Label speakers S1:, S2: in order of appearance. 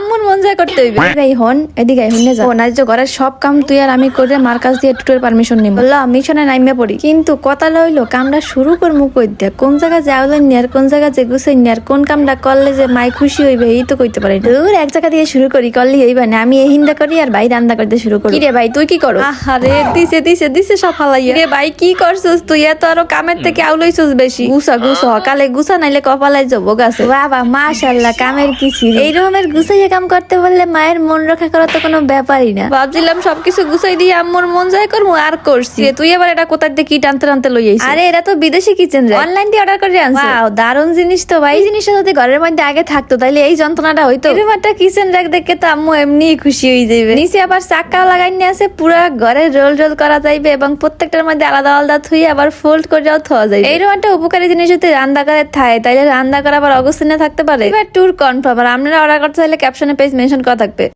S1: আম্মুর মন যায় করতে হইবে। ভাই হন এদিকে হইনে যা না যে ঘরের সব কাম তুই আর আমি করে মার কাছ দিয়ে টুটের পারমিশন নিব বললাম মিশনে নাইমে পড়ি কিন্তু কথা লইলো কামটা শুরু করমু কই দিয়া কোন জায়গা যাওলেন নি আর কোন জায়গা যে গুছাই নি আর কোন কামটা করলে যে মাই খুশি হইবে এই তো কইতে পারি দূর এক জায়গা দিয়ে শুরু করি করলি হইবা না আমি এই হিন্দা করি আর ভাই রান্না করতে শুরু করি। রে ভাই তুই কি করো? আরে দিছে দিছে দিছে সব ফালাইয়া। রে ভাই কি করছস তুই? এত আরো কামের থেকে আউলইছস বেশি। গুছা গুছা কালে গুছা নাইলে কপালাই যাবো গাছে। বাবা মাশাআল্লাহ কামের কি ছিল। এই রকমের গুছাইয়া কাম করতে বললে মায়ের মন রক্ষা করা তো কোনো ব্যাপারই না। ভাবছিলাম সবকিছু গুছাই দিয়ে আম্মুর মন যায় করবো আর করছি। তুই আবার এটা কোথায় দিয়ে কি টানতে টানতে লই আইছিস? আরে এটা তো বিদেশি কিচেন রে অনলাইন দিয়ে অর্ডার করে আনছি। ওয়াও দারুণ জিনিস তো ভাই। এই জিনিসটা যদি ঘরের মধ্যে আগে থাকতো তাহলে এই যন্ত্রণাটা হইতো। এরকম একটা কিচেন র্যাক দেখে তো আম্মু এমনি খুশি হয়ে যাবে। নিচে আবার চাক্কাও লাগাইনি আছে পুরা ঘরে রোল রোল করা যাইবে এবং প্রত্যেকটার মধ্যে আলাদা আলাদা থুই আবার ফোল্ড করেও থওয়া যাবে। এইরকম একটা উপকারী জিনিস যদি রান্না করে থাকে তাইলে রান্না করা আবার অগস্তিনে থাকতে পারে। এবার ট্যুর কনফার্ম আর আপনারা অর্ডার করতে চাইলে ক্যাপশনে পেজ মেনশন করা থাকবে।